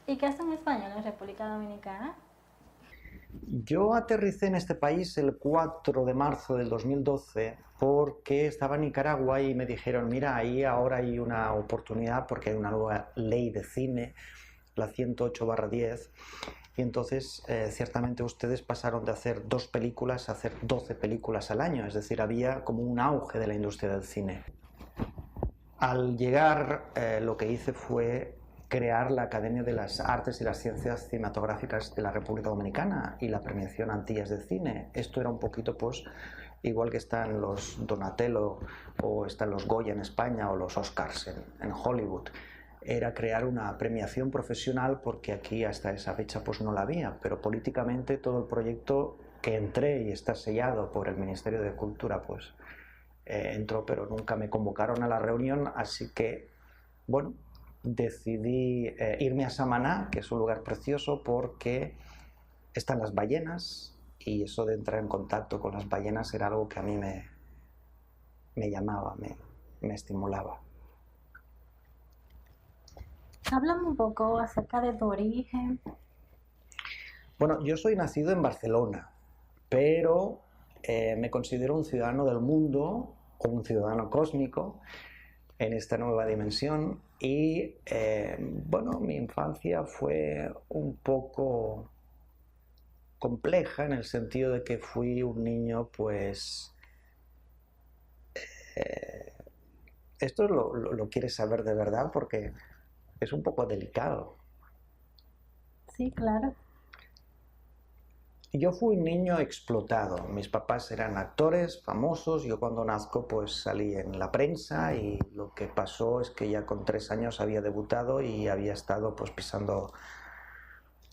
¿Y qué hace un español en República Dominicana? Yo aterricé en este país el 4 de marzo del 2012 porque estaba en Nicaragua y me dijeron, mira, ahí ahora hay una oportunidad porque hay una nueva ley de cine, la 108/10, y entonces ciertamente ustedes pasaron de hacer 2 películas a hacer 12 películas al año, es decir, había como un auge de la industria del cine. Al llegar, lo que hice fue crear la Academia de las Artes y las Ciencias Cinematográficas de la República Dominicana y la premiación Antillas de Cine. Esto era un poquito, pues, igual que están los Donatello o están los Goya en España o los Oscars en Hollywood. Era crear una premiación profesional porque aquí hasta esa fecha pues no la había, pero políticamente todo el proyecto que entré y está sellado por el Ministerio de Cultura pues entró, pero nunca me convocaron a la reunión, así que, bueno, decidí irme a Samaná, que es un lugar precioso porque están las ballenas y eso de entrar en contacto con las ballenas era algo que a mí me llamaba, me estimulaba. Háblame un poco acerca de tu origen. Bueno, yo soy nacido en Barcelona, pero me considero un ciudadano del mundo o un ciudadano cósmico en esta nueva dimensión y bueno, mi infancia fue un poco compleja en el sentido de que fui un niño pues eh, esto lo quieres saber de verdad porque es un poco delicado. Sí, claro. Yo fui un niño explotado. Mis papás eran actores famosos. Yo cuando nazco pues salí en la prensa y lo que pasó es que ya con 3 años había debutado y había estado pues pisando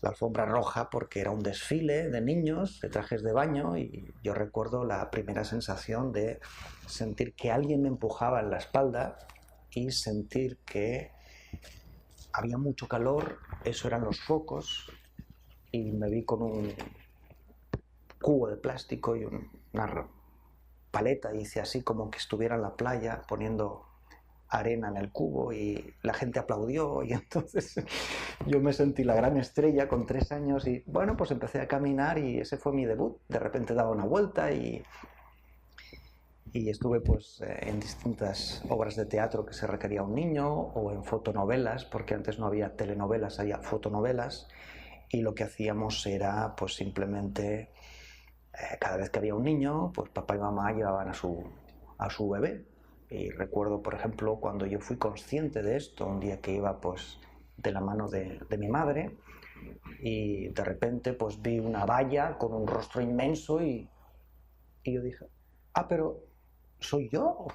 la alfombra roja porque era un desfile de niños de trajes de baño y yo recuerdo la primera sensación de sentir que alguien me empujaba en la espalda y sentir que había mucho calor, eso eran los focos y me vi con un cubo de plástico y una paleta, hice así como que estuviera en la playa poniendo arena en el cubo y la gente aplaudió y entonces yo me sentí la gran estrella con 3 años y bueno, pues empecé a caminar y ese fue mi debut. De repente daba una vuelta y estuve pues en distintas obras de teatro que se requería un niño o en fotonovelas, porque antes no había telenovelas, había fotonovelas y lo que hacíamos era pues simplemente cada vez que había un niño, pues papá y mamá llevaban a su bebé. Y recuerdo, por ejemplo, cuando yo fui consciente de esto, un día que iba pues de la mano de mi madre y de repente pues vi una valla con un rostro inmenso y yo dije, ah, pero soy yo.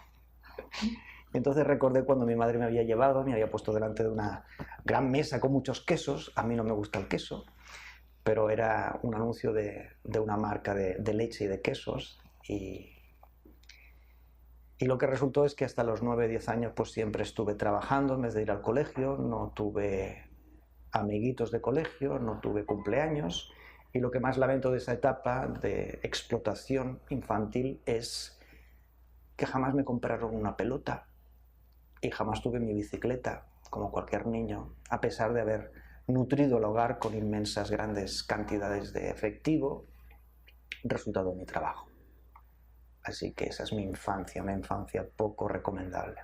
Entonces recordé cuando mi madre me había llevado, me había puesto delante de una gran mesa con muchos quesos, a mí no me gusta el queso, pero era un anuncio de una marca de leche y de quesos y lo que resultó es que hasta los 9 o 10 años pues siempre estuve trabajando en vez de ir al colegio, no tuve amiguitos de colegio, no tuve cumpleaños y lo que más lamento de esa etapa de explotación infantil es que jamás me compraron una pelota y jamás tuve mi bicicleta como cualquier niño, a pesar de haber nutrido el hogar con inmensas grandes cantidades de efectivo, resultado de mi trabajo. Así que esa es mi infancia, una infancia poco recomendable.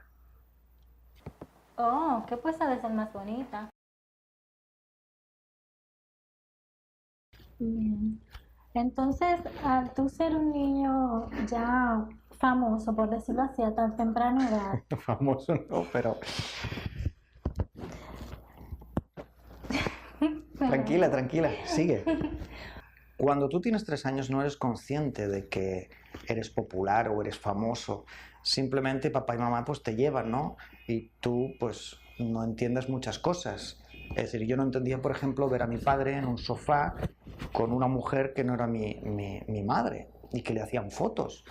Oh, ¿qué pues ha de ser más bonita? Bien. Entonces, al tú ser un niño ya famoso, por decirlo así, a tan temprana edad, Famoso no, pero tranquila, tranquila, sigue. Cuando tú tienes 3 años no eres consciente de que eres popular o eres famoso, simplemente papá y mamá pues te llevan, ¿no? Y tú pues no entiendes muchas cosas. Es decir, yo no entendía, por ejemplo, ver a mi padre en un sofá con una mujer que no era mi madre y que le hacían fotos.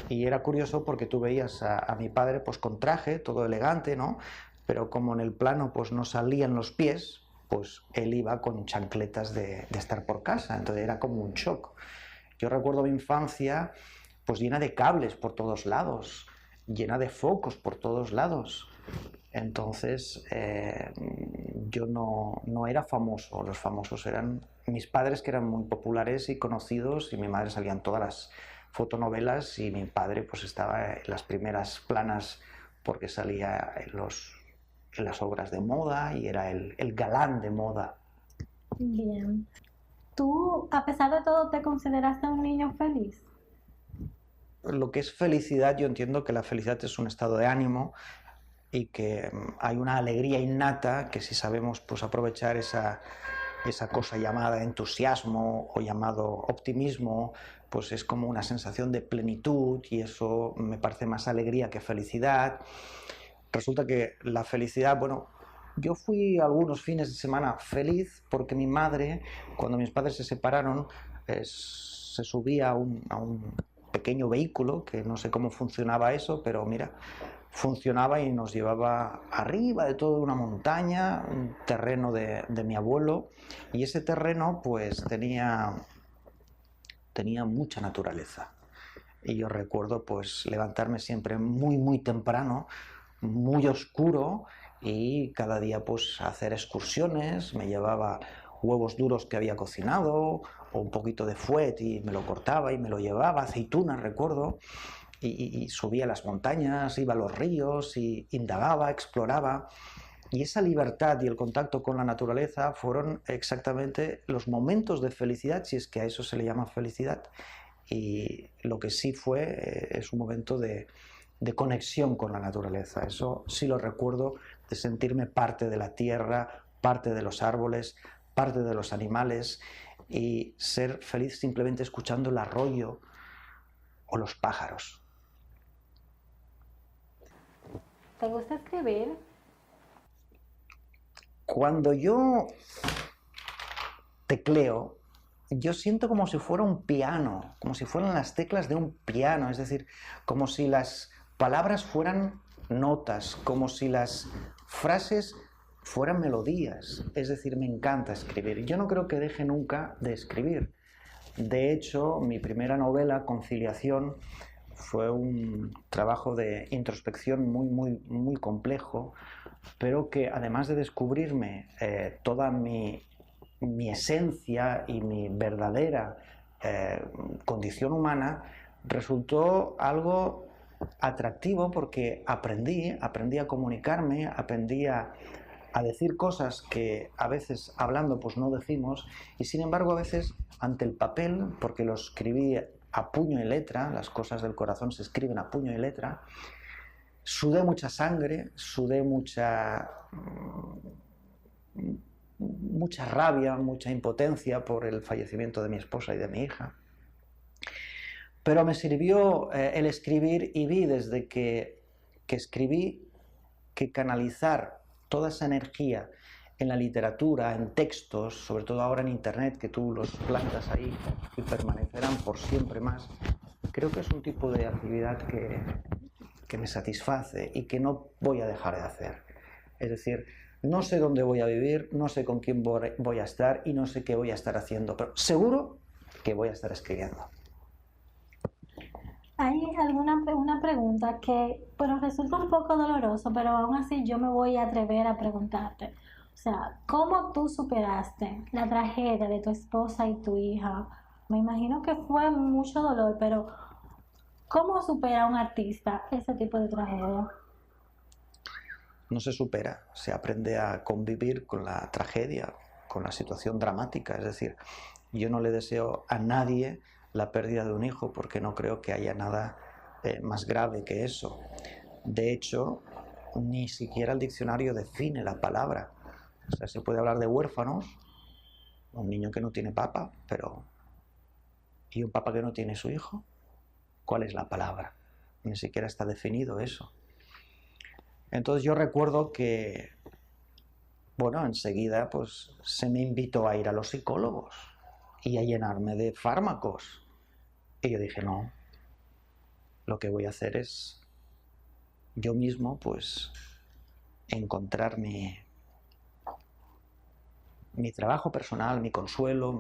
Y era curioso porque tú veías a mi padre pues con traje, todo elegante, ¿no? Pero como en el plano pues no salían los pies, pues él iba con chancletas de estar por casa, entonces era como un shock. Yo recuerdo mi infancia pues llena de cables por todos lados, llena de focos por todos lados. Entonces, yo no era famoso, los famosos eran mis padres, que eran muy populares y conocidos, y mi madre salía en todas las fotonovelas, y mi padre pues estaba en las primeras planas porque salía en las obras de moda y era el galán de moda. Bien. ¿Tú, a pesar de todo, te consideraste un niño feliz? Lo que es felicidad, yo entiendo que la felicidad es un estado de ánimo y que hay una alegría innata que, si sabemos pues aprovechar esa cosa llamada entusiasmo o llamado optimismo, pues es como una sensación de plenitud, y eso me parece más alegría que felicidad. Resulta que la felicidad, bueno, yo fui algunos fines de semana feliz porque mi madre, cuando mis padres se separaron, se subía a un pequeño vehículo, que no sé cómo funcionaba eso, pero mira, funcionaba y nos llevaba arriba de toda una montaña, un terreno de mi abuelo, y ese terreno pues tenía mucha naturaleza. Y yo recuerdo pues levantarme siempre muy muy temprano, muy oscuro, y cada día pues hacer excursiones. Me llevaba huevos duros que había cocinado o un poquito de fuet y me lo cortaba y me lo llevaba, aceitunas recuerdo, y subía a las montañas, iba a los ríos y indagaba, exploraba. Y esa libertad y el contacto con la naturaleza fueron exactamente los momentos de felicidad, si es que a eso se le llama felicidad. Y lo que sí fue es un momento de conexión con la naturaleza. Eso sí lo recuerdo, de sentirme parte de la tierra, parte de los árboles, parte de los animales, y ser feliz simplemente escuchando el arroyo o los pájaros. ¿Te gusta escribir? Cuando yo tecleo, yo siento como si fuera un piano, como si fueran las teclas de un piano, es decir, como si las palabras fueran notas, como si las frases fueran melodías. Es decir, me encanta escribir. Yo no creo que deje nunca de escribir. De hecho, mi primera novela, Conciliación, fue un trabajo de introspección muy, muy, muy complejo, pero que, además de descubrirme toda mi esencia y mi verdadera condición humana, resultó algo atractivo porque aprendí a comunicarme, aprendí a decir cosas que a veces hablando pues no decimos, y sin embargo a veces ante el papel, porque lo escribí a puño y letra, las cosas del corazón se escriben a puño y letra, sudé mucha sangre, sudé mucha rabia, mucha impotencia por el fallecimiento de mi esposa y de mi hija. Pero me sirvió el escribir, y vi desde que escribí que canalizar toda esa energía en la literatura, en textos, sobre todo ahora en internet, que tú los plantas ahí y permanecerán por siempre más, creo que es un tipo de actividad que me satisface y que no voy a dejar de hacer. Es decir, no sé dónde voy a vivir, no sé con quién voy a estar y no sé qué voy a estar haciendo, pero seguro que voy a estar escribiendo. Hay una pregunta que, bueno, resulta un poco doloroso, pero aún así yo me voy a atrever a preguntarte. O sea, ¿cómo tú superaste la tragedia de tu esposa y tu hija? Me imagino que fue mucho dolor, pero ¿cómo supera un artista ese tipo de tragedia? No se supera, se aprende a convivir con la tragedia, con la situación dramática. Es decir, yo no le deseo a nadie la pérdida de un hijo, porque no creo que haya nada más grave que eso. De hecho, ni siquiera el diccionario define la palabra. O sea, se puede hablar de huérfanos, un niño que no tiene papá, pero ¿y un papá que no tiene su hijo? ¿Cuál es la palabra? Ni siquiera está definido eso. Entonces yo recuerdo que, bueno, enseguida pues se me invitó a ir a los psicólogos y a llenarme de fármacos. Y yo dije, no, lo que voy a hacer es yo mismo pues encontrar mi trabajo personal, mi consuelo,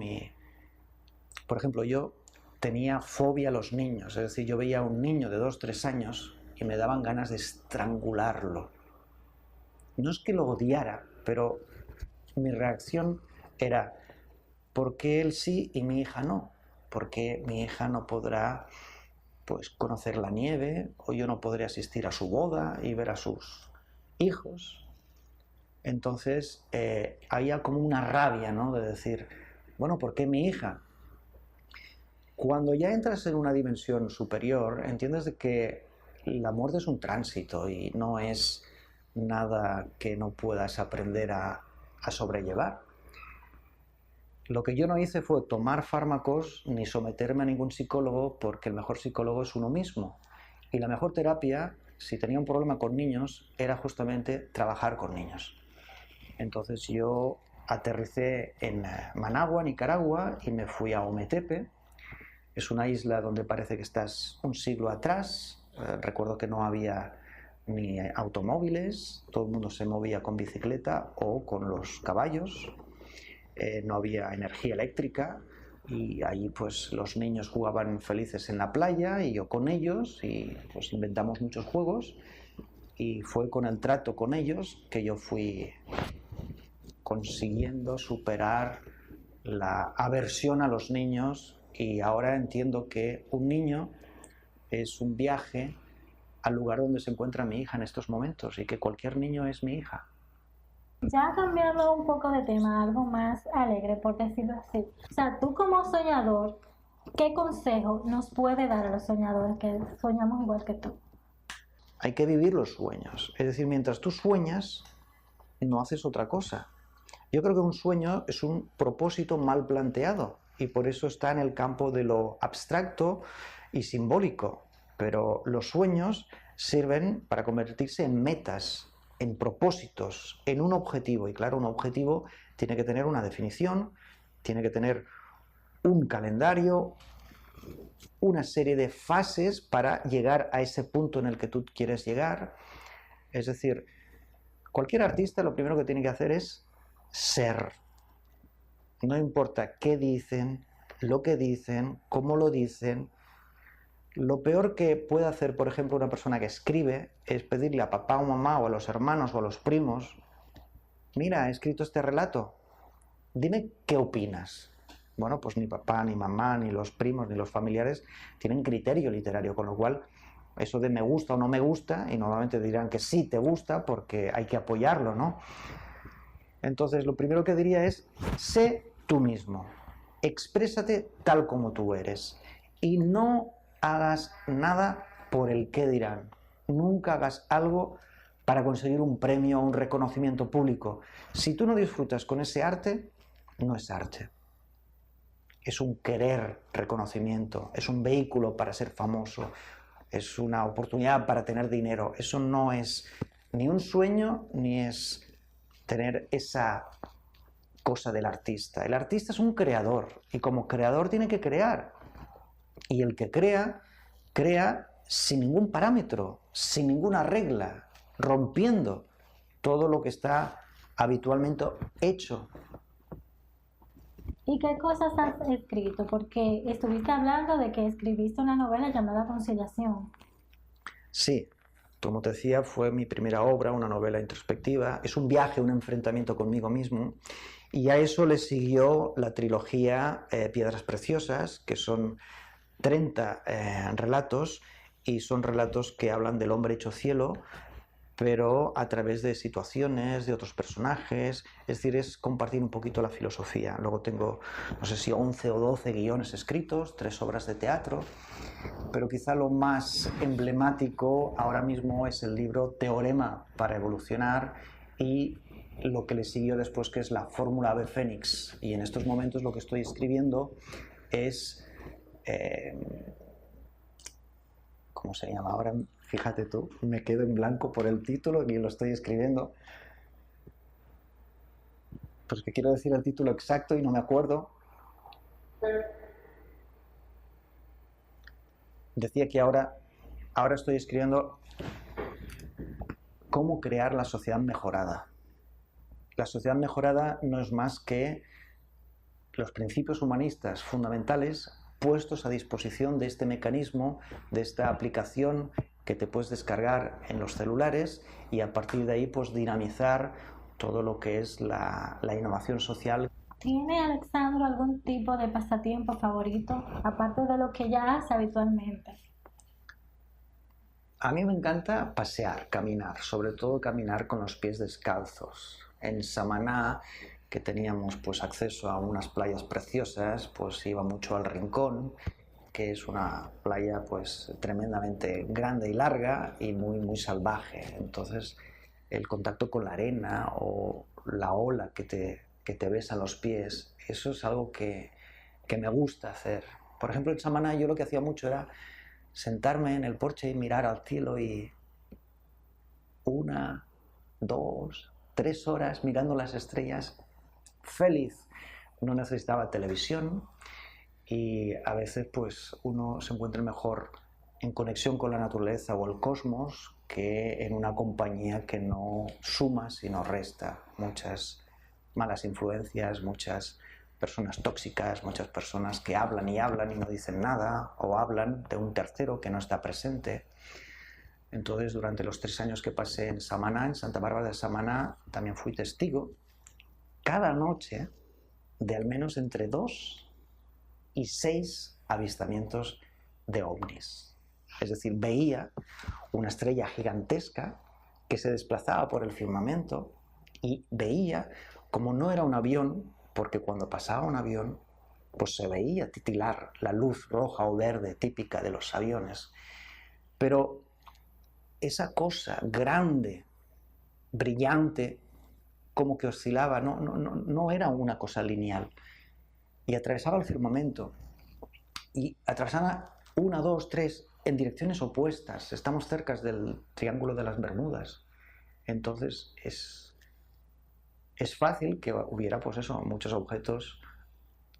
Por ejemplo, yo tenía fobia a los niños, es decir, yo veía a un niño de 2 o 3 años y me daban ganas de estrangularlo. no es que lo odiara, pero mi reacción era, ¿por qué él sí y mi hija no? ¿Por qué mi hija no podrá pues conocer la nieve, o yo no podré asistir a su boda y ver a sus hijos? Entonces había como una rabia, ¿no? De decir, bueno, ¿por qué mi hija? Cuando ya entras en una dimensión superior, entiendes de que la muerte es un tránsito y no es nada que no puedas aprender a sobrellevar. Lo que yo no hice fue tomar fármacos ni someterme a ningún psicólogo, porque el mejor psicólogo es uno mismo. Y la mejor terapia, si tenía un problema con niños, era justamente trabajar con niños. Entonces yo aterricé en Managua, Nicaragua, y me fui a Ometepe. Es una isla donde parece que estás un siglo atrás. Recuerdo que no había ni automóviles, todo el mundo se movía con bicicleta o con los caballos. No había energía eléctrica y allí pues los niños jugaban felices en la playa y yo con ellos, y pues inventamos muchos juegos, y fue con el trato con ellos que yo fui consiguiendo superar la aversión a los niños, y ahora entiendo que un niño es un viaje al lugar donde se encuentra mi hija en estos momentos, y que cualquier niño es mi hija. Ya cambiando un poco de tema, algo más alegre, por decirlo así. O sea, tú como soñador, ¿qué consejo nos puede dar a los soñadores que soñamos igual que tú? Hay que vivir los sueños. Es decir, mientras tú sueñas, no haces otra cosa. Yo creo que un sueño es un propósito mal planteado, y por eso está en el campo de lo abstracto y simbólico. Pero los sueños sirven para convertirse en metas, en propósitos, en un objetivo. Y claro, un objetivo tiene que tener una definición, tiene que tener un calendario, una serie de fases para llegar a ese punto en el que tú quieres llegar. Es decir, cualquier artista lo primero que tiene que hacer es ser. No importa qué dicen, lo que dicen, cómo lo dicen. Lo peor que puede hacer, por ejemplo, una persona que escribe es pedirle a papá o mamá o a los hermanos o a los primos: mira, he escrito este relato, dime qué opinas. Bueno, pues ni papá, ni mamá, ni los primos, ni los familiares tienen criterio literario, con lo cual eso de me gusta o no me gusta, y normalmente dirán que sí te gusta porque hay que apoyarlo, ¿no? Entonces, lo primero que diría es: sé tú mismo, exprésate tal como tú eres, y no hagas nada por el qué dirán. Nunca hagas algo para conseguir un premio o un reconocimiento público. Si tú no disfrutas con ese arte, no es arte. Es un querer reconocimiento, es un vehículo para ser famoso, es una oportunidad para tener dinero. Eso no es ni un sueño, ni es tener esa cosa del artista. El artista es un creador, y como creador tiene que crear. Y el que crea, crea sin ningún parámetro, sin ninguna regla, rompiendo todo lo que está habitualmente hecho. ¿Y qué cosas has escrito? Porque estuviste hablando de que escribiste una novela llamada Conciliación. Sí, como te decía, fue mi primera obra, una novela introspectiva. Es un viaje, un enfrentamiento conmigo mismo. Y a eso le siguió la trilogía Piedras Preciosas, que son 30 relatos, y son relatos que hablan del hombre hecho cielo, pero a través de situaciones, de otros personajes. Es decir, es compartir un poquito la filosofía. Luego tengo, no sé si 11 o 12 guiones escritos, 3 obras de teatro, pero quizá lo más emblemático ahora mismo es el libro Teorema para evolucionar, y lo que le siguió después, que es la Fórmula Ave Fénix. Y en estos momentos lo que estoy escribiendo es... ¿cómo se llama? Ahora, fíjate tú, me quedo en blanco por el título y lo estoy escribiendo. Pues que quiero decir el título exacto y no me acuerdo. Decía que ahora estoy escribiendo cómo crear la sociedad mejorada. La sociedad mejorada no es más que los principios humanistas fundamentales puestos a disposición de este mecanismo, de esta aplicación que te puedes descargar en los celulares y a partir de ahí pues dinamizar todo lo que es la innovación social. ¿Tiene Alexandro algún tipo de pasatiempo favorito, aparte de lo que ya hace habitualmente? A mí me encanta pasear, caminar, sobre todo caminar con los pies descalzos. En Samaná, que teníamos pues acceso a unas playas preciosas, pues iba mucho al Rincón, que es una playa pues tremendamente grande y larga y muy salvaje. Entonces el contacto con la arena o la ola que te besa los pies, eso es algo que me gusta hacer. Por ejemplo, en Samaná yo lo que hacía mucho era sentarme en el porche y mirar al cielo y 1, 2, 3 horas mirando las estrellas, feliz. No necesitaba televisión y a veces pues uno se encuentra mejor en conexión con la naturaleza o el cosmos que en una compañía que no suma sino resta. Muchas malas influencias, muchas personas tóxicas, muchas personas que hablan y hablan y no dicen nada, o hablan de un tercero que no está presente. Entonces, durante los 3 años que pasé en Samaná, en Santa Bárbara de Samaná, también fui testigo cada noche de al menos entre 2 y 6 avistamientos de ovnis. Es decir, veía una estrella gigantesca que se desplazaba por el firmamento y veía como no era un avión, porque cuando pasaba un avión, pues se veía titilar la luz roja o verde típica de los aviones. Pero esa cosa grande, brillante, como que oscilaba, no era una cosa lineal. Y atravesaba el firmamento. Y atravesaba 1, 2, 3 en direcciones opuestas. Estamos cerca del Triángulo de las Bermudas. Entonces es fácil que hubiera, pues eso, muchos objetos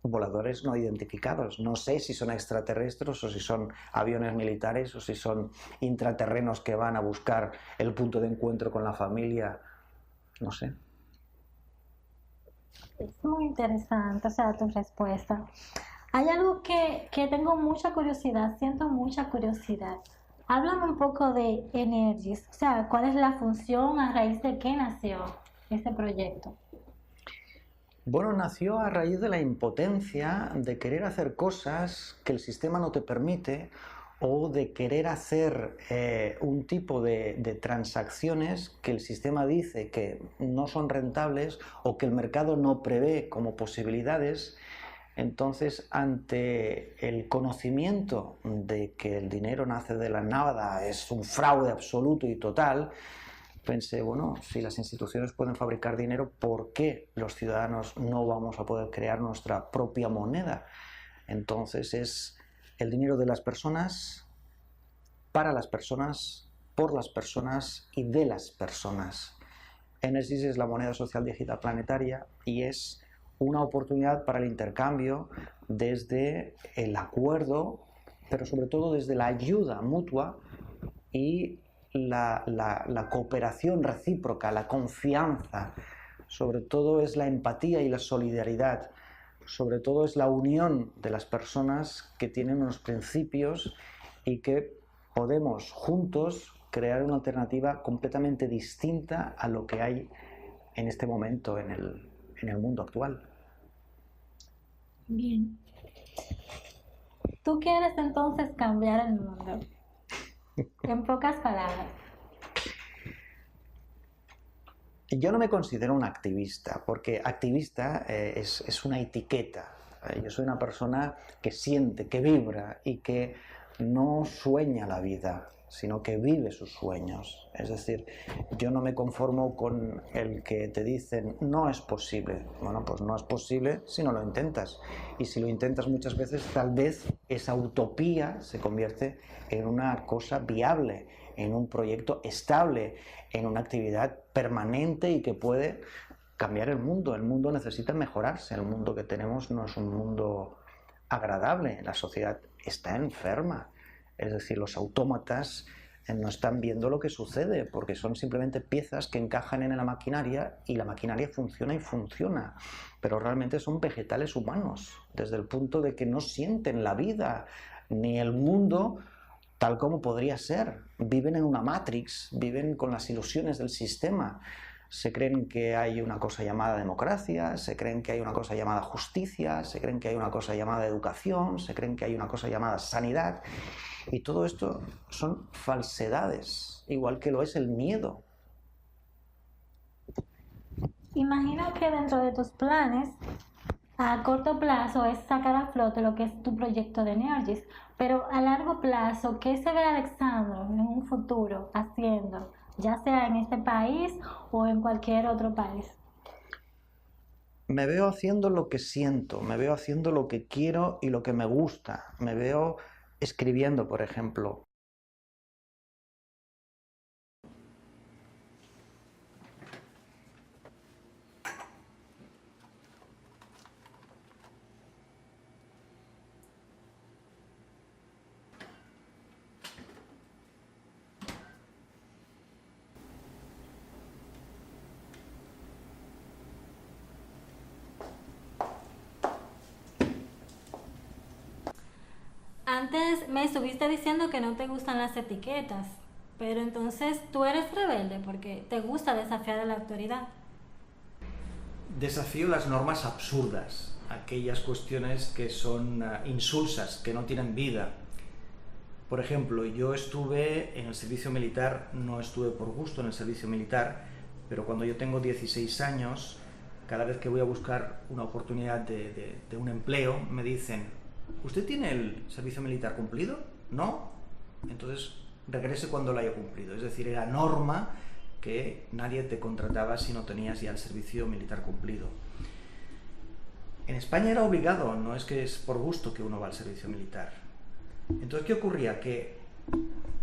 voladores no identificados. No sé si son extraterrestres o si son aviones militares o si son intraterrenos que van a buscar el punto de encuentro con la familia. No sé. Es muy interesante, o sea, tu respuesta. Hay algo que tengo mucha curiosidad, siento mucha curiosidad. Háblame un poco de Energies, o sea, ¿cuál es la función, a raíz de qué nació este proyecto? Bueno, nació a raíz de la impotencia de querer hacer cosas que el sistema no te permite o de querer hacer un tipo de transacciones que el sistema dice que no son rentables o que el mercado no prevé como posibilidades. Entonces, ante el conocimiento de que el dinero nace de la nada, es un fraude absoluto y total, pensé, bueno, si las instituciones pueden fabricar dinero, ¿por qué los ciudadanos no vamos a poder crear nuestra propia moneda? Entonces es el dinero de las personas, para las personas, por las personas y de las personas. Energies es la moneda social digital planetaria y es una oportunidad para el intercambio desde el acuerdo, pero sobre todo desde la ayuda mutua y la cooperación recíproca, la confianza. Sobre todo es la empatía y la solidaridad. Sobre todo es la unión de las personas que tienen unos principios y que podemos juntos crear una alternativa completamente distinta a lo que hay en este momento en el mundo actual. Bien. ¿Tú quieres entonces cambiar el mundo? En pocas palabras. Yo no me considero un activista, porque activista es una etiqueta. Yo soy una persona que siente, que vibra y que no sueña la vida, sino que vive sus sueños. Es decir, yo no me conformo con el que te dicen no es posible. Bueno, pues no es posible si no lo intentas. Y si lo intentas muchas veces, tal vez esa utopía se convierte en una cosa viable, en un proyecto estable, en una actividad permanente y que puede cambiar el mundo. El mundo necesita mejorarse. El mundo que tenemos no es un mundo agradable. La sociedad está enferma. Es decir, los autómatas no están viendo lo que sucede porque son simplemente piezas que encajan en la maquinaria y la maquinaria funciona y funciona. Pero realmente son vegetales humanos, desde el punto de que no sienten la vida ni el mundo tal como podría ser. Viven en una Matrix, viven con las ilusiones del sistema. Se creen que hay una cosa llamada democracia, se creen que hay una cosa llamada justicia, se creen que hay una cosa llamada educación, se creen que hay una cosa llamada sanidad, y todo esto son falsedades, igual que lo es el miedo. Imagino que dentro de tus planes a corto plazo es sacar a flote lo que es tu proyecto de Neurgis, pero a largo plazo, ¿qué se ve Alexandro en un futuro haciendo, ya sea en este país o en cualquier otro país? Me veo haciendo lo que siento, me veo haciendo lo que quiero y lo que me gusta. Me veo escribiendo, por ejemplo. Antes me estuviste diciendo que no te gustan las etiquetas, pero entonces tú eres rebelde porque te gusta desafiar a la autoridad. Desafío las normas absurdas, aquellas cuestiones que son insulsas, que no tienen vida. Por ejemplo, yo estuve en el servicio militar, no estuve por gusto en el servicio militar, pero cuando yo tengo 16 años, cada vez que voy a buscar una oportunidad de un empleo, me dicen: ¿usted tiene el servicio militar cumplido? ¿No? Entonces regrese cuando lo haya cumplido. Es decir, era norma que nadie te contrataba si no tenías ya el servicio militar cumplido. En España era obligado, no es que es por gusto que uno va al servicio militar. Entonces, ¿qué ocurría? Que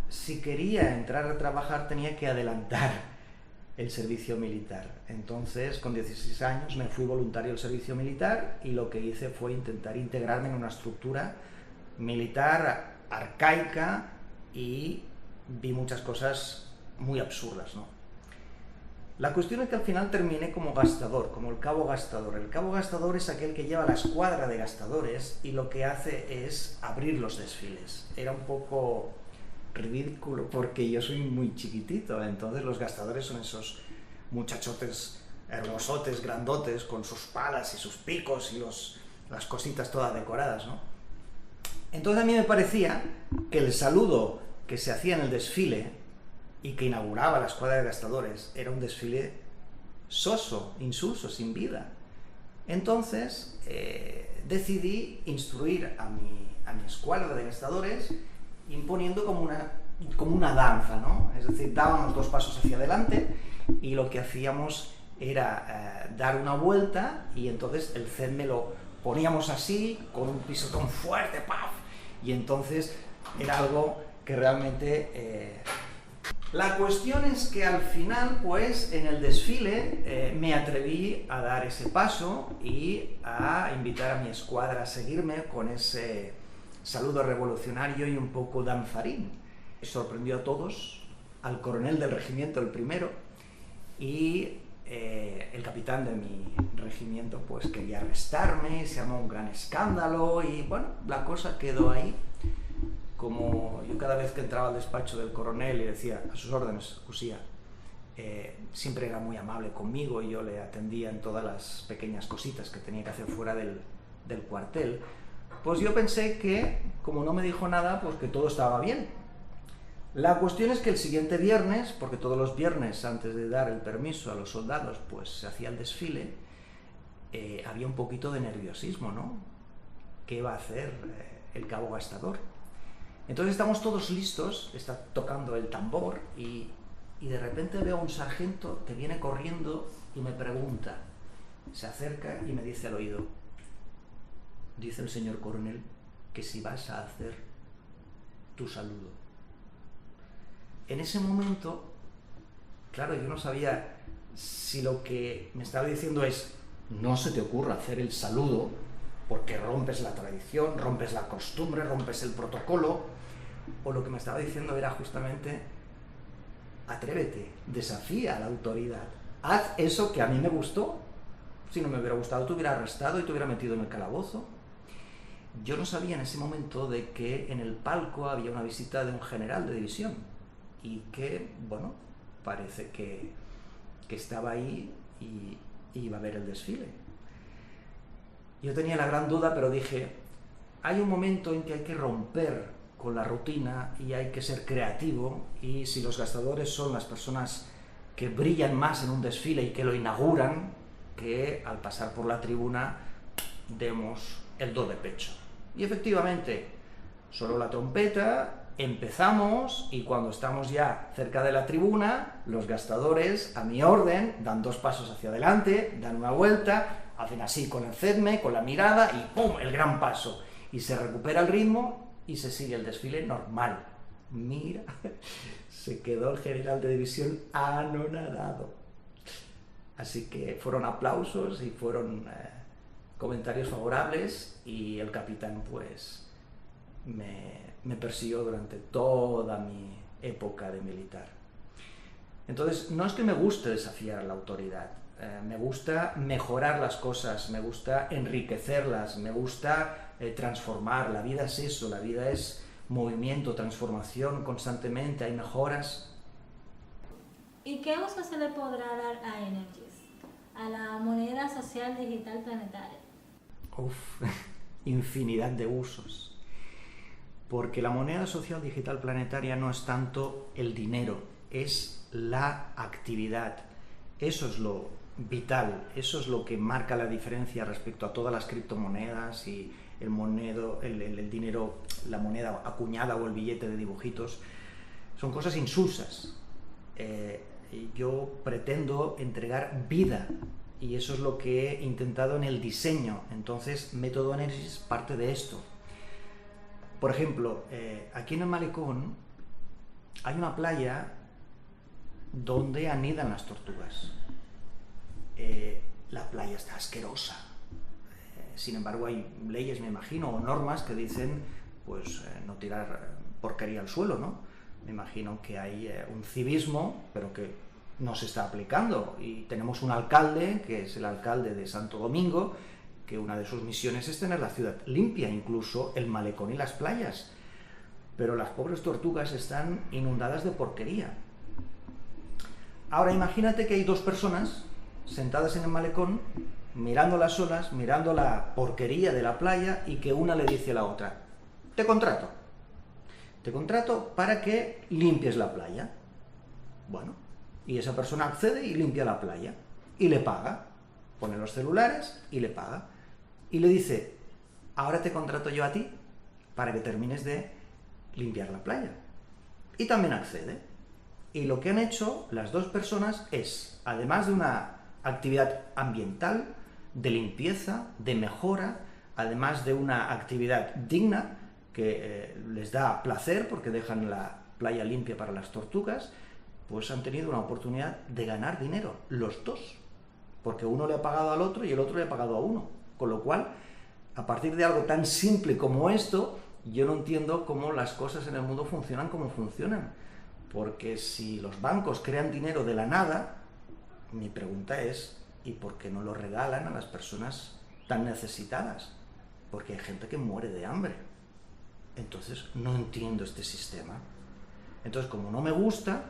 si quería entrar a trabajar tenía que adelantar el servicio militar. Entonces, con 16 años me fui voluntario al servicio militar y lo que hice fue intentar integrarme en una estructura militar arcaica y vi muchas cosas muy absurdas, ¿no? La cuestión es que al final terminé como gastador, como el cabo gastador. El cabo gastador es aquel que lleva la escuadra de gastadores y lo que hace es abrir los desfiles. Era un poco ridículo porque yo soy muy chiquitito, entonces los gastadores son esos muchachotes hermosotes, grandotes, con sus palas y sus picos y las cositas todas decoradas, ¿no? Entonces a mí me parecía que el saludo que se hacía en el desfile y que inauguraba la escuadra de gastadores era un desfile soso, insulso, sin vida. Entonces decidí instruir a mi escuadra de gastadores imponiendo como una danza, ¿no? Es decir, dábamos 2 pasos hacia adelante y lo que hacíamos era dar una vuelta y entonces el CED lo poníamos así, con un pisotón fuerte, ¡paf! Y entonces era algo que realmente... La cuestión es que al final, pues, en el desfile me atreví a dar ese paso y a invitar a mi escuadra a seguirme con ese saludo revolucionario y un poco danzarín. Sorprendió a todos, al coronel del regimiento, el primero, y el capitán de mi regimiento pues quería arrestarme, se armó un gran escándalo y bueno, la cosa quedó ahí. Como yo cada vez que entraba al despacho del coronel y decía: a sus órdenes, Usía, siempre era muy amable conmigo y yo le atendía en todas las pequeñas cositas que tenía que hacer fuera del cuartel, pues yo pensé que, como no me dijo nada, pues que todo estaba bien. La cuestión es que el siguiente viernes, porque todos los viernes antes de dar el permiso a los soldados pues se hacía el desfile, había un poquito de nerviosismo, ¿no? ¿Qué va a hacer el cabo gastador? Entonces estamos todos listos, está tocando el tambor y de repente veo a un sargento que viene corriendo y me pregunta, se acerca y me dice al oído: dice el señor coronel que si vas a hacer tu saludo. En ese momento, claro, yo no sabía si lo que me estaba diciendo es: no se te ocurra hacer el saludo porque rompes la tradición, rompes la costumbre, rompes el protocolo, o lo que me estaba diciendo era justamente: atrévete, desafía a la autoridad, haz eso que a mí me gustó. Si no me hubiera gustado te hubiera arrestado y te hubiera metido en el calabozo. yo no sabía en ese momento de que en el palco había una visita de un general de división y que, bueno, parece que estaba ahí y iba a ver el desfile. Yo tenía la gran duda, pero dije, hay un momento en que hay que romper con la rutina y hay que ser creativo, y si los gastadores son las personas que brillan más en un desfile y que lo inauguran, que al pasar por la tribuna demos el do de pecho. Y efectivamente, sonó la trompeta, empezamos, y cuando estamos ya cerca de la tribuna, los gastadores, a mi orden, dan 2 pasos hacia adelante, dan una vuelta, hacen así con el cedme, con la mirada, y ¡pum!, el gran paso. Y se recupera el ritmo y se sigue el desfile normal. Mira, se quedó el general de división anonadado. Así que fueron aplausos y fueron comentarios favorables, y el capitán pues me persiguió durante toda mi época de militar. Entonces, no es que me guste desafiar a la autoridad, me gusta mejorar las cosas, me gusta enriquecerlas, me gusta transformar. La vida es eso, la vida es movimiento, transformación constantemente, hay mejoras. ¿Y qué uso se le podrá dar a Energies, a la moneda social digital planetaria? Infinidad de usos. Porque la moneda social digital planetaria no es tanto el dinero, es la actividad. Eso es lo vital, eso es lo que marca la diferencia respecto a todas las criptomonedas y el dinero, la moneda acuñada o el billete de dibujitos. Son cosas insulsas. Yo pretendo entregar vida, y eso es lo que he intentado en el diseño. Entonces, Método Energies parte de esto. Por ejemplo, aquí en el malecón hay una playa donde anidan las tortugas. La playa está asquerosa. Sin embargo, hay leyes, me imagino, o normas que dicen, pues, no tirar porquería al suelo, ¿no? Me imagino que hay un civismo, pero que no se está aplicando. Y tenemos un alcalde, que es el alcalde de Santo Domingo, que una de sus misiones es tener la ciudad limpia, incluso el malecón y las playas. Pero las pobres tortugas están inundadas de porquería. Ahora imagínate que hay 2 personas sentadas en el malecón, mirando las olas, mirando la porquería de la playa, y que una le dice a la otra, te contrato para que limpies la playa. Bueno, y esa persona accede y limpia la playa, y le paga, pone los celulares y le paga, y le dice, ahora te contrato yo a ti para que termines de limpiar la playa, y también accede. Y lo que han hecho las 2 personas es, además de una actividad ambiental, de limpieza, de mejora, además de una actividad digna que les da placer porque dejan la playa limpia para las tortugas, pues han tenido una oportunidad de ganar dinero, los 2, porque uno le ha pagado al otro y el otro le ha pagado a uno. Con lo cual, a partir de algo tan simple como esto, yo no entiendo cómo las cosas en el mundo funcionan como funcionan. Porque si los bancos crean dinero de la nada, mi pregunta es, ¿y por qué no lo regalan a las personas tan necesitadas? Porque hay gente que muere de hambre. Entonces, no entiendo este sistema. Entonces, como no me gusta,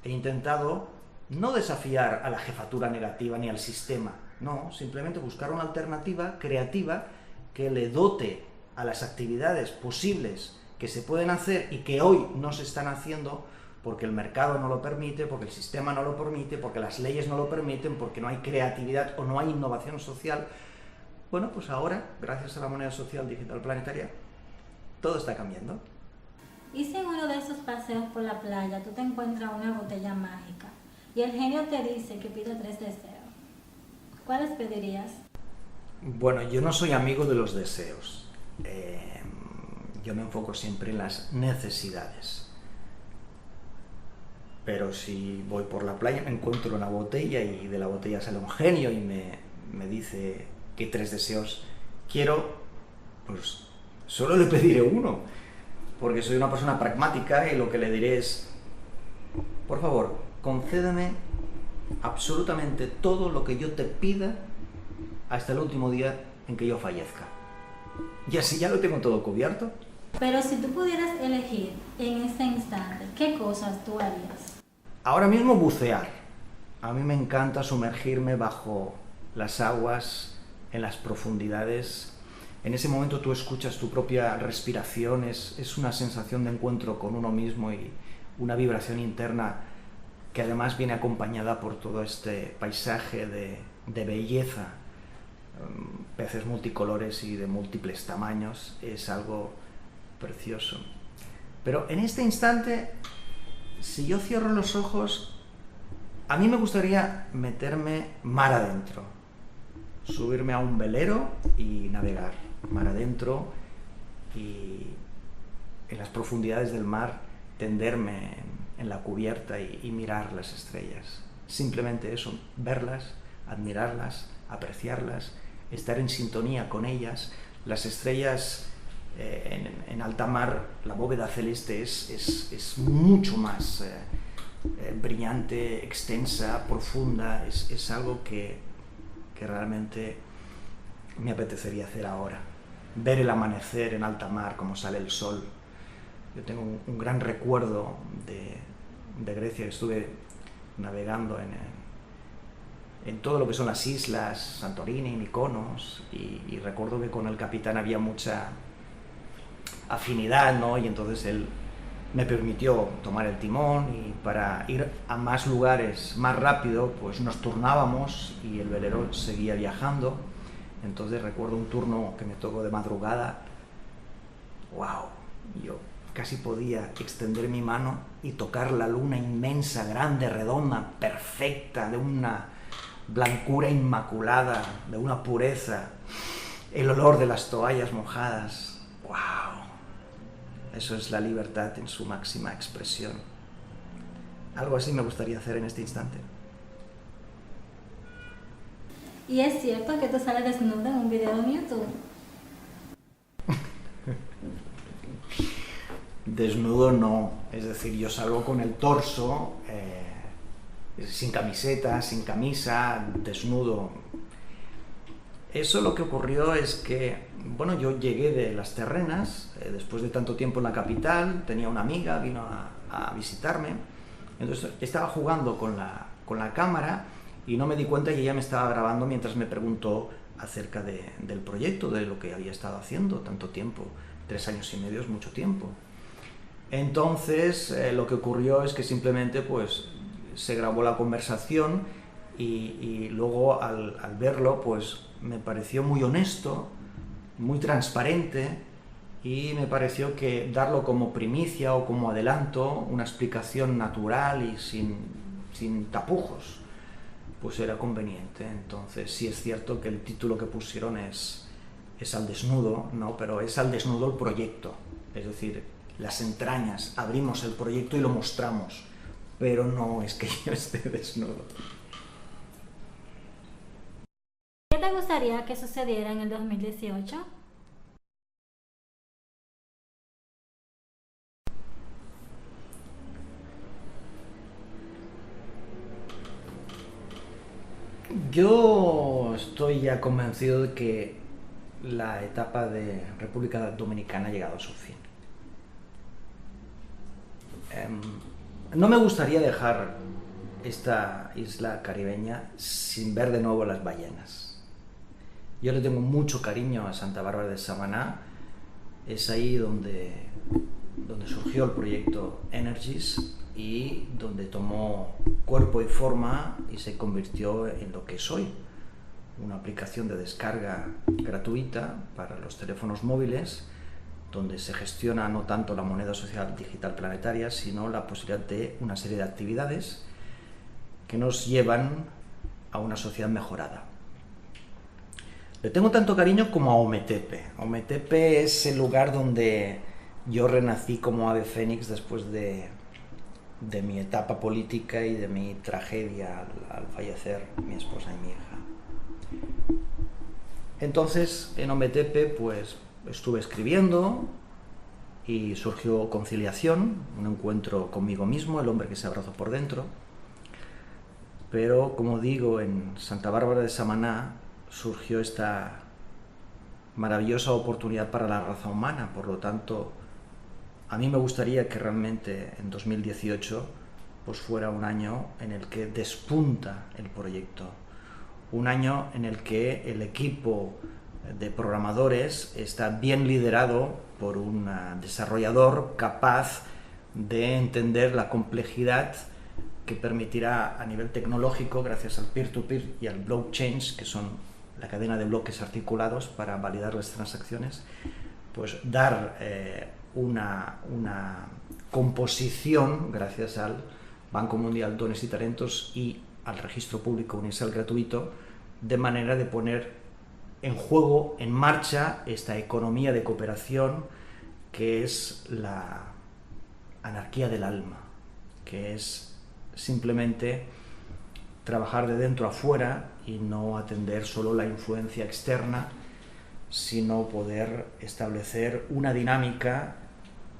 he intentado no desafiar a la jefatura negativa ni al sistema, no, simplemente buscar una alternativa creativa que le dote a las actividades posibles que se pueden hacer y que hoy no se están haciendo porque el mercado no lo permite, porque el sistema no lo permite, porque las leyes no lo permiten, porque no hay creatividad o no hay innovación social. Bueno, pues ahora, gracias a la moneda social digital planetaria, todo está cambiando. Y si en uno de esos paseos por la playa tú te encuentras una botella mágica y el genio te dice que pide 3 deseos, ¿cuáles pedirías? Bueno, yo no soy amigo de los deseos. Yo me enfoco siempre en las necesidades. Pero si voy por la playa me encuentro una botella y de la botella sale un genio y me dice que 3 deseos quiero, pues solo le pediré uno, porque soy una persona pragmática y lo que le diré es, por favor, concédeme absolutamente todo lo que yo te pida hasta el último día en que yo fallezca. Y así ya lo tengo todo cubierto. Pero si tú pudieras elegir en este instante, ¿qué cosas tú harías? Ahora mismo bucear. A mí me encanta sumergirme bajo las aguas, en las profundidades. En ese momento tú escuchas tu propia respiración, es una sensación de encuentro con uno mismo y una vibración interna que además viene acompañada por todo este paisaje de belleza, peces multicolores y de múltiples tamaños. Es algo precioso. Pero en este instante, si yo cierro los ojos, a mí me gustaría meterme mar adentro, subirme a un velero y navegar mar adentro y en las profundidades del mar tenderme en la cubierta y mirar las estrellas. Simplemente eso, verlas, admirarlas, apreciarlas, estar en sintonía con ellas. Las estrellas en alta mar, la bóveda celeste es mucho más brillante, extensa, profunda. Es algo que realmente me apetecería hacer ahora. Ver el amanecer en alta mar, cómo sale el sol. Yo tengo un gran recuerdo de Grecia, que estuve navegando en todo lo que son las islas, Santorini, Mykonos, y recuerdo que con el capitán había mucha afinidad, ¿no? Y entonces él me permitió tomar el timón y para ir a más lugares más rápido, pues nos turnábamos y el velero seguía viajando. Entonces recuerdo un turno que me tocó de madrugada. ¡Wow! Yo casi podía extender mi mano y tocar la luna inmensa, grande, redonda, perfecta, de una blancura inmaculada, de una pureza, el olor de las toallas mojadas. ¡Wow! Eso es la libertad en su máxima expresión. Algo así me gustaría hacer en este instante. ¿Y es cierto que tú sales desnuda en un video en YouTube? Desnudo no, es decir, yo salgo con el torso, sin camiseta, sin camisa, desnudo. Eso lo que ocurrió es que, bueno, yo llegué de Las Terrenas, después de tanto tiempo en la capital, tenía una amiga, vino a visitarme, entonces estaba jugando con la cámara y no me di cuenta y ella me estaba grabando mientras me preguntó acerca del proyecto, de lo que había estado haciendo tanto tiempo. 3 años y medio es mucho tiempo. Entonces lo que ocurrió es que simplemente pues se grabó la conversación y luego al verlo pues me pareció muy honesto, muy transparente, y me pareció que darlo como primicia o como adelanto, una explicación natural y sin tapujos, pues era conveniente. Entonces sí es cierto que el título que pusieron es al desnudo, ¿no? Pero es al desnudo el proyecto, es decir, las entrañas, abrimos el proyecto y lo mostramos, pero no es que yo esté desnudo. ¿Qué te gustaría que sucediera en el 2018? Yo estoy ya convencido de que la etapa de República Dominicana ha llegado a su fin. No me gustaría dejar esta isla caribeña sin ver de nuevo las ballenas. Yo le tengo mucho cariño a Santa Bárbara de Samaná. Es ahí donde surgió el proyecto Energies y donde tomó cuerpo y forma y se convirtió en lo que es hoy, una aplicación de descarga gratuita para los teléfonos móviles, donde se gestiona no tanto la moneda social digital planetaria, sino la posibilidad de una serie de actividades que nos llevan a una sociedad mejorada. Le tengo tanto cariño como a Ometepe. Ometepe es el lugar donde yo renací como ave fénix después de mi etapa política y de mi tragedia al fallecer mi esposa y mi hija. Entonces, en Ometepe, pues estuve escribiendo y surgió Conciliación, un encuentro conmigo mismo, el hombre que se abrazó por dentro. Pero, como digo, en Santa Bárbara de Samaná surgió esta maravillosa oportunidad para la raza humana. Por lo tanto, a mí me gustaría que realmente en 2018 pues fuera un año en el que despunta el proyecto, un año en el que el equipo de programadores está bien liderado por un desarrollador capaz de entender la complejidad que permitirá a nivel tecnológico, gracias al peer-to-peer y al blockchain, que son la cadena de bloques articulados para validar las transacciones, pues dar una composición, gracias al Banco Mundial Dones y Talentos y al Registro Público Universal Gratuito, de manera de poner en juego, en marcha, esta economía de cooperación que es la anarquía del alma, que es simplemente trabajar de dentro a fuera y no atender solo la influencia externa, sino poder establecer una dinámica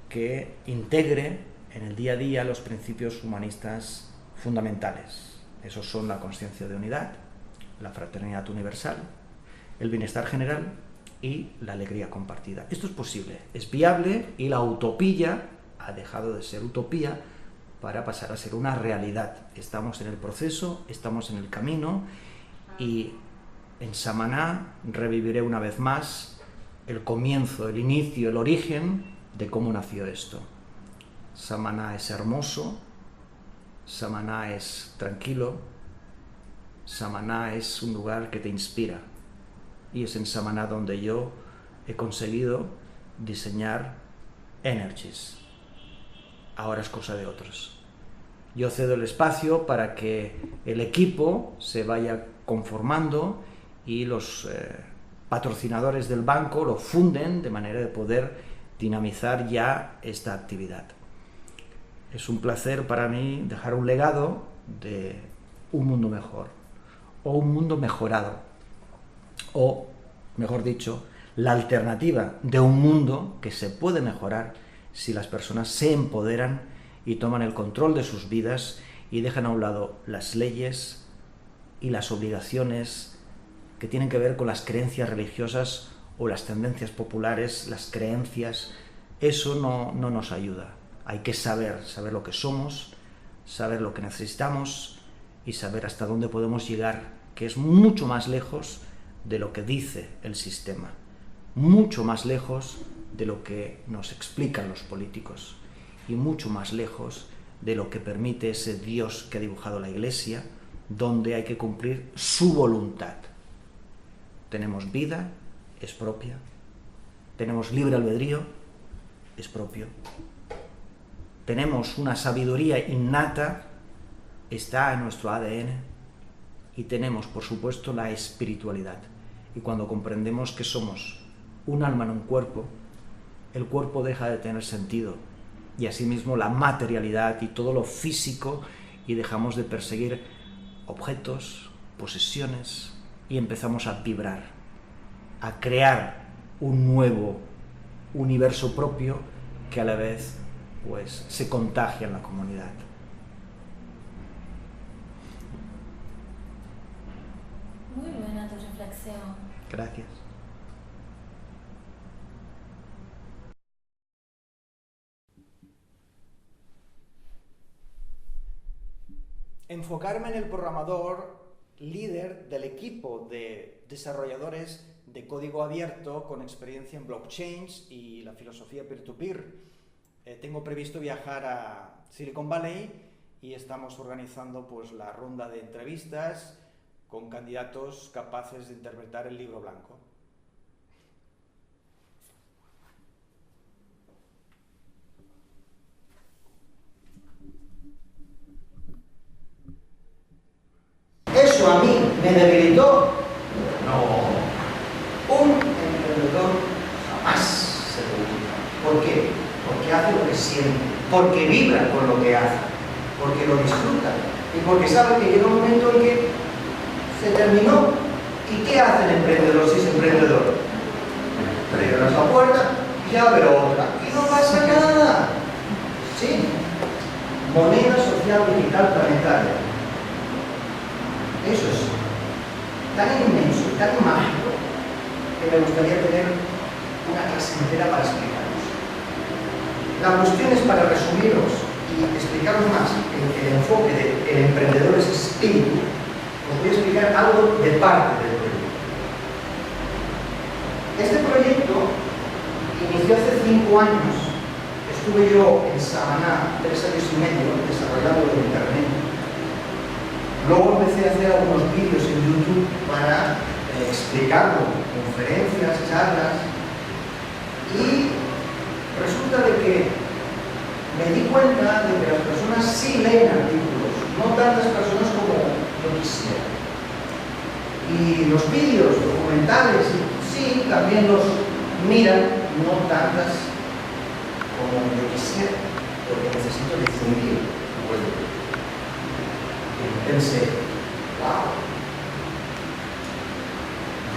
que integre en el día a día los principios humanistas fundamentales. Esos son la conciencia de unidad, la fraternidad universal, el bienestar general y la alegría compartida. Esto es posible, es viable, y la utopía ha dejado de ser utopía para pasar a ser una realidad. Estamos en el proceso, estamos en el camino, y en Samaná reviviré una vez más el comienzo, el inicio, el origen de cómo nació esto. Samaná es hermoso, Samaná es tranquilo, Samaná es un lugar que te inspira, y es en Samaná donde yo he conseguido diseñar Energies. Ahora es cosa de otros. Yo cedo el espacio para que el equipo se vaya conformando y los patrocinadores del banco lo funden de manera de poder dinamizar ya esta actividad. Es un placer para mí dejar un legado de un mundo mejor, o un mundo mejorado, o, mejor dicho, la alternativa de un mundo que se puede mejorar si las personas se empoderan y toman el control de sus vidas y dejan a un lado las leyes y las obligaciones que tienen que ver con las creencias religiosas o las tendencias populares, las creencias. Eso no nos ayuda. Hay que saber lo que somos, saber lo que necesitamos y saber hasta dónde podemos llegar, que es mucho más lejos de lo que dice el sistema, mucho más lejos de lo que nos explican los políticos y mucho más lejos de lo que permite ese Dios que ha dibujado la Iglesia, donde hay que cumplir su voluntad. Tenemos vida, es propia. Tenemos libre albedrío, es propio. Tenemos una sabiduría innata, está en nuestro ADN. Y tenemos, por supuesto, la espiritualidad. Y cuando comprendemos que somos un alma en un cuerpo, el cuerpo deja de tener sentido. Y asimismo la materialidad y todo lo físico, y dejamos de perseguir objetos, posesiones, y empezamos a vibrar, a crear un nuevo universo propio que a la vez pues se contagia en la comunidad. Muy buena tu reflexión. Gracias. Enfocarme en el programador líder del equipo de desarrolladores de código abierto con experiencia en blockchains y la filosofía peer-to-peer. Tengo previsto viajar a Silicon Valley y estamos organizando pues la ronda de entrevistas con candidatos capaces de interpretar el libro blanco. ¿Eso a mí me debilitó? No. Un emprendedor jamás se debilita. ¿Por qué? Porque hace lo que siente, porque vibra con lo que hace, porque lo disfruta y porque sabe que llega un momento en que se terminó. ¿Y qué hace el emprendedor si es emprendedor? Cierra esa puerta y abre otra. Y no pasa nada. ¿Sí? Moneda social digital planetaria. Eso es tan inmenso, tan mágico, que me gustaría tener una clase entera para explicaros. La cuestión es, para resumiros y explicaros más el enfoque del emprendedor es espíritu, os voy a explicar algo de parte del proyecto. Este proyecto inició hace 5 años. Estuve yo en Samaná 3 años y medio desarrollando en internet. Luego empecé a hacer algunos vídeos en YouTube para explicarlo, conferencias, charlas, y resulta de que me di cuenta de que las personas sí leen artículos, no tantas personas como yo quisiera. Y los vídeos documentales, sí, también los miran, no tantas como yo quisiera, porque necesito difundir. Y pensé, wow,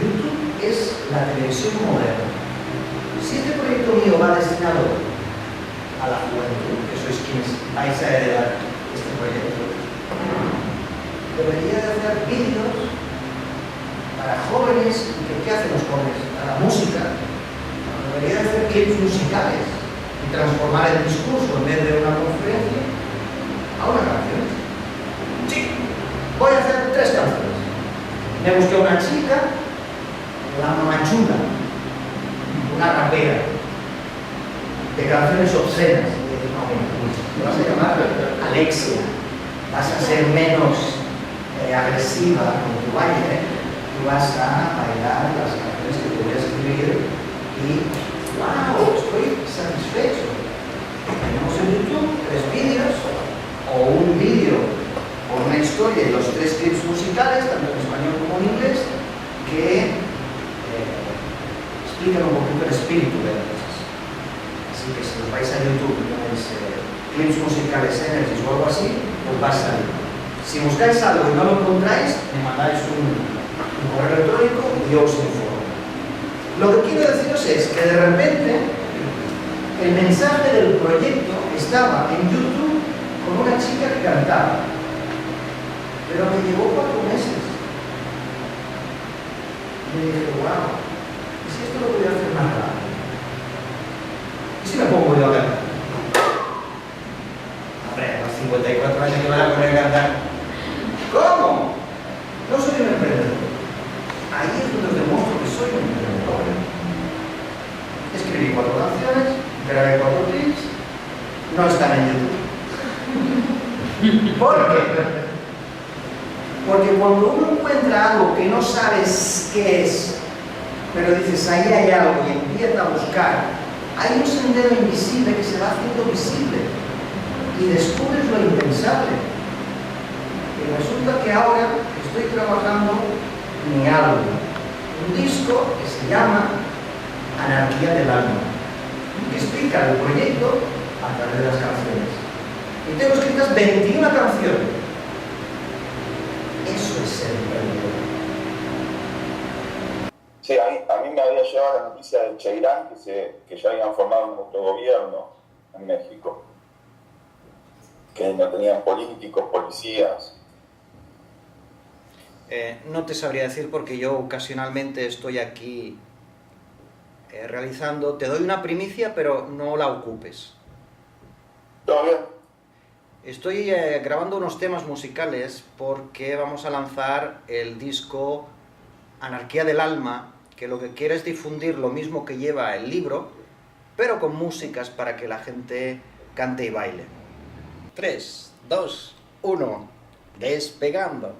YouTube es la televisión moderna. Si este proyecto mío va destinado a la juventud, que sois quienes vais a heredar este proyecto, debería de hacer vídeos para jóvenes. ¿Qué hacen los jóvenes? Para la música. Debería de hacer clips musicales y transformar el discurso, en vez de una conferencia, a una canción. Sí, voy a hacer 3 canciones. Me busqué una chica, la mamachula, una rapera, de canciones obscenas. Te vas a llamar Alexia, vas a ser menos agresiva con tu baile, y vas a bailar las canciones que te voy a escribir, y ¡wow! Estoy satisfecho. Tenemos en YouTube 3 vídeos, o un vídeo con una historia y los 3 clips musicales, tanto en español como en inglés, que explican un poquito el espíritu de las cosas. Así que si os vais a YouTube y ponéis clips musicales Energies o algo así, os va a salir. Si buscáis algo y no lo encontráis, me mandáis un correo electrónico y yo os informo. Lo que quiero deciros es que de repente el mensaje del proyecto estaba en YouTube con una chica que cantaba, pero me llevó 4 meses. Y me dije, wow, ¿y si esto lo voy a hacer más rápido? ¿Y si me pongo yo a cantar? Hombre, a los 54 años que me van a poner a cantar. ¿Cómo? No soy un emprendedor. Ahí es donde os demuestro que soy un emprendedor. Escribí 4 canciones, grabé 4 clips, no están en YouTube. ¿Por qué? Porque cuando uno encuentra algo que no sabes qué es, pero dices, ahí hay algo, y empieza a buscar, hay un sendero invisible que se va haciendo visible, y descubres lo impensable. Y resulta que ahora estoy trabajando mi álbum, un disco que se llama Anarquía del Alma, que explica el proyecto a través de las canciones. Y tengo escritas 21 canciones. Eso es ser emprendedor. Sí, a mí me había llegado la noticia de Cheirán que ya habían formado un autogobierno en México, que no tenían políticos, policías. No te sabría decir porque yo ocasionalmente estoy aquí realizando, te doy una primicia pero no la ocupes. ¿Todo bien? Estoy grabando unos temas musicales porque vamos a lanzar el disco Anarquía del Alma, que lo que quiere es difundir lo mismo que lleva el libro, pero con músicas para que la gente cante y baile. 3, 2, 1, despegando.